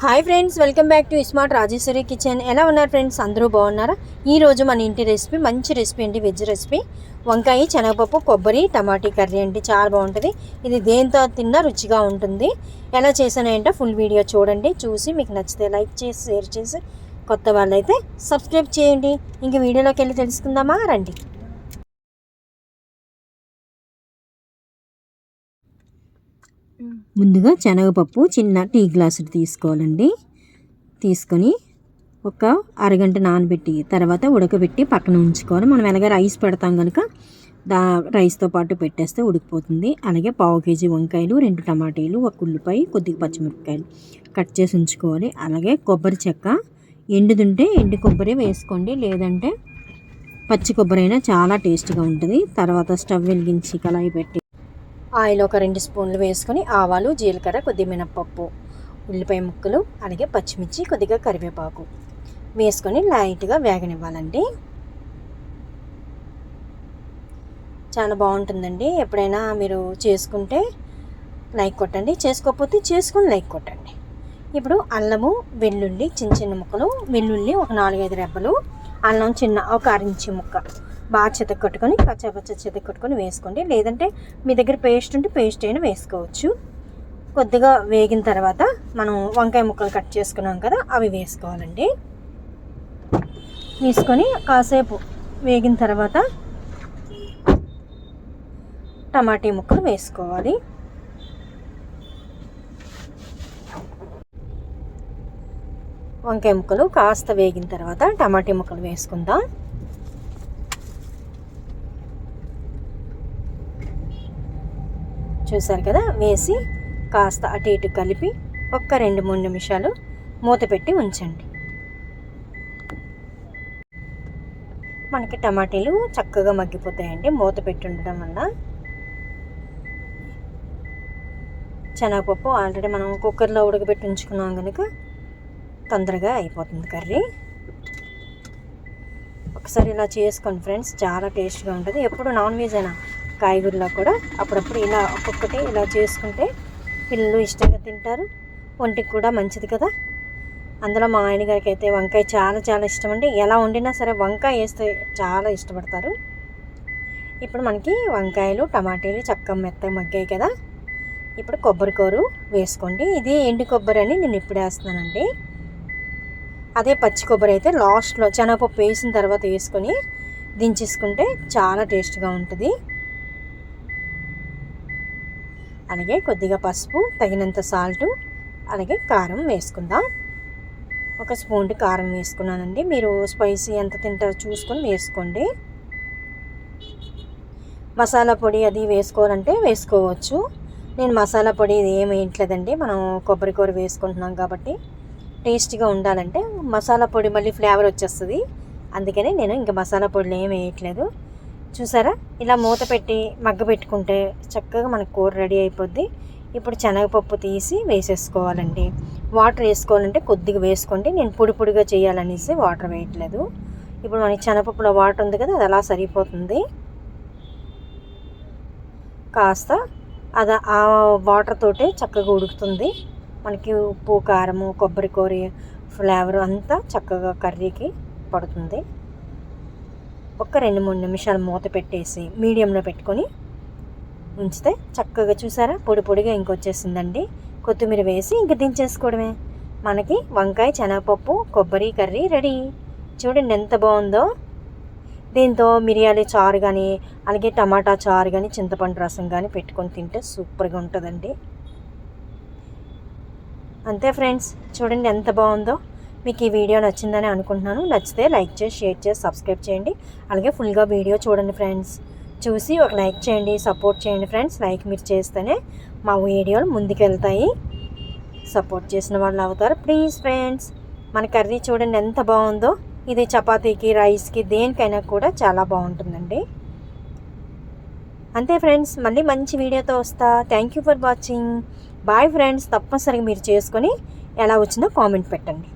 Hi friends, welcome back to smart Rajeshwari kitchen. ఎలా ఉన్నారు friends? అందరూ బాగున్నారా? ఈరోజు మన ఇంటి రెసిపీ మంచి రెసిపీ అండి, వెజ్ రెసిపీ. వంకాయ, శనగపప్పు, కొబ్బరి, టమాటీ కర్రీ అండి. చాలా బాగుంటుంది. ఇది దేంతో తిన్నా రుచిగా ఉంటుంది. ఎలా చేశానో ఏంటో ఫుల్ వీడియో చూడండి. చూసి మీకు నచ్చితే లైక్ చేసి షేర్ చేసి, కొత్త వాళ్ళైతే సబ్స్క్రైబ్ చేయండి. ఇంక వీడియోలోకి వెళ్ళి తెలుసుకుందామా, రండి. ముందుగా శనగపప్పు చిన్న టీ గ్లాసులు తీసుకోవాలండి. తీసుకొని ఒక అరగంట నానబెట్టి తర్వాత ఉడకబెట్టి పక్కన ఉంచుకోవాలి. మనం ఎలాగ రైస్ పెడతాం కనుక రైస్తో పాటు పెట్టేస్తే ఉడికిపోతుంది. అలాగే పావు కేజీ వంకాయలు, 2 టమాటీలు, 1 ఉల్లిపాయ, కొద్దిగా పచ్చిమిరపకాయలు కట్ చేసి ఉంచుకోవాలి. అలాగే కొబ్బరి చెక్క ఎండుదుంటే ఎండు కొబ్బరి వేసుకోండి, లేదంటే పచ్చి కొబ్బరి అయినా చాలా టేస్ట్గా ఉంటుంది. తర్వాత స్టవ్ వెలిగించి కళాయి పెట్టి ఆయిల్ ఒక 2 స్పూన్లు వేసుకొని ఆవాలు, జీలకర్ర, కొద్దిగా మినప్పప్పు, ఉల్లిపాయ ముక్కలు, అలాగే పచ్చిమిర్చి, కొద్దిగా కరివేపాకు వేసుకొని లైట్గా వేగనివ్వాలండి. చాలా బాగుంటుందండి. ఎప్పుడైనా మీరు చేసుకుంటే లైక్ కొట్టండి, చేసుకోకపోతే చేసుకొని లైక్ కొట్టండి. ఇప్పుడు అల్లము, వెల్లుల్లి చిన్న చిన్న ముక్కలు, వెల్లుల్లి ఒక 4-5 రెబ్బలు, అల్లం చిన్న ఒక 1/2 ఇంచు ముక్క బాగా చితకొట్టుకొని పచ్చ చితకొట్టుకొని వేసుకోండి. లేదంటే మీ దగ్గర పేస్ట్ ఉంటే పేస్ట్ అయినా వేసుకోవచ్చు. కొద్దిగా వేగిన తర్వాత మనం వంకాయ ముక్కలు కట్ చేసుకున్నాం కదా, అవి వేసుకోవాలండి. వేసుకొని కాసేపు వేగిన తర్వాత టమాటీ ముక్కలు వేసుకోవాలి. వంకాయ ముక్కలు కాస్త వేగిన తర్వాత టమాటీ ముక్కలు వేసుకుందాం. చూసారు కదా, వేసి కాస్త అటు ఇటు కలిపి ఒక్క 2-3 నిమిషాలు మూత పెట్టి ఉంచండి. మనకి టమాటీలు చక్కగా మగ్గిపోతాయండి మూత పెట్టి ఉండడం వల్ల. శనగపప్పు ఆల్రెడీ మనం కుక్కర్లో ఉడకబెట్టి ఉంచుకున్నాం కనుక తొందరగా అయిపోతుంది కర్రీ. ఒకసారి ఇలా చేసుకోండి ఫ్రెండ్స్, చాలా టేస్ట్గా ఉంటుంది. ఎప్పుడు నాన్ వెజ్ అయినా కాయగూరలో కూడా అప్పుడప్పుడు ఇలా ఒక్కొక్కటి ఇలా చేసుకుంటే పిల్లలు ఇష్టంగా తింటారు, ఒంటికి కూడా మంచిది కదా. అందులో మా ఆయన గారికి అయితే వంకాయ చాలా చాలా ఇష్టం అండి. ఎలా వండినా సరే వంకాయ వేస్తే చాలా ఇష్టపడతారు. ఇప్పుడు మనకి వంకాయలు, టమాటీలు చక్కగా మెత్తగా మగ్గాయి కదా. ఇప్పుడు కొబ్బరికూర వేసుకోండి. ఇది ఎండు కొబ్బరి అని నేను ఇప్పుడు వేస్తున్నానండి. అదే పచ్చి కొబ్బరి అయితే లాస్ట్లో శనగపప్పు వేసిన తర్వాత వేసుకొని దించేసుకుంటే చాలా టేస్ట్గా ఉంటుంది. అలాగే కొద్దిగా పసుపు, తగినంత సాల్టు, అలాగే కారం వేసుకుందాం. 1 స్పూన్ కారం వేసుకున్నానండి. మీరు స్పైసీ ఎంత తింటారో చూసుకొని వేసుకోండి. మసాలా పొడి అది వేసుకోవాలంటే వేసుకోవచ్చు. నేను మసాలా పొడి ఇది ఏమి వేయట్లేదండి. మనం కొబ్బరికూర వేసుకుంటున్నాం కాబట్టి టేస్టీగా ఉండాలంటే మసాలా పొడి మళ్ళీ ఫ్లేవర్ వచ్చేస్తుంది. అందుకని నేను ఇంకా మసాలా పొడిలు ఏమి వేయట్లేదు. చూసారా, ఇలా మూత పెట్టి మగ్గబెట్టుకుంటే చక్కగా మనకు కూర రెడీ అయిపోద్ది. ఇప్పుడు శనగపప్పు తీసి వేసేసుకోవాలండి. వాటర్ వేసుకోవాలంటే కొద్దిగా వేసుకోండి. నేను పొడిగా చేయాలనేసి వాటర్ వేయట్లేదు. ఇప్పుడు మనకి శనగపప్పులో వాటర్ ఉంది కదా, అది అలా సరిపోతుంది. కాస్త అది ఆ వాటర్ తోటే చక్కగా ఉడుకుతుంది. మనకి ఉప్పు, కారము, కొబ్బరికూర ఫ్లేవర్ అంతా చక్కగా కర్రీకి పడుతుంది. ఒక 2-3 నిమిషాలు మూత పెట్టేసి మీడియంలో పెట్టుకొని ఉంచితే చక్కగా చూసారా పొడిగా ఇంకొచ్చేసిందండి. కొత్తిమీర వేసి ఇంక దించేసుకోవడమే. మనకి వంకాయ, శనగపప్పు, కొబ్బరి కర్రీ రెడీ. చూడండి ఎంత బాగుందో. దీంతో మిరియాల చారు కానీ, అలాగే టమాటా చారు కానీ, చింతపండు రసం కానీ పెట్టుకొని తింటే సూపర్గా ఉంటుందండి. అంతే ఫ్రెండ్స్, చూడండి ఎంత బాగుందో. మీకు ఈ వీడియో నచ్చిందని అనుకుంటున్నాను. నచ్చితే లైక్ చేసి, షేర్ చేసి, సబ్స్క్రైబ్ చేయండి. అలాగే ఫుల్గా వీడియో చూడండి ఫ్రెండ్స్. చూసి ఒక లైక్ చేయండి, సపోర్ట్ చేయండి ఫ్రెండ్స్. లైక్ మీరు చేస్తేనే మా వీడియోలు ముందుకెళ్తాయి, సపోర్ట్ చేసిన వాళ్ళు అవుతారు. ప్లీజ్ ఫ్రెండ్స్, మన కర్రీ చూడండి ఎంత బాగుందో. ఇది చపాతీకి, రైస్కి, దేనికైనా కూడా చాలా బాగుంటుందండి. అంతే ఫ్రెండ్స్, మళ్ళీ మంచి వీడియోతో వస్తా. Thank you for watching. Bye friends. తప్పనిసరిగా మీరు చేసుకొని ఎలా వచ్చిందో కామెంట్ పెట్టండి.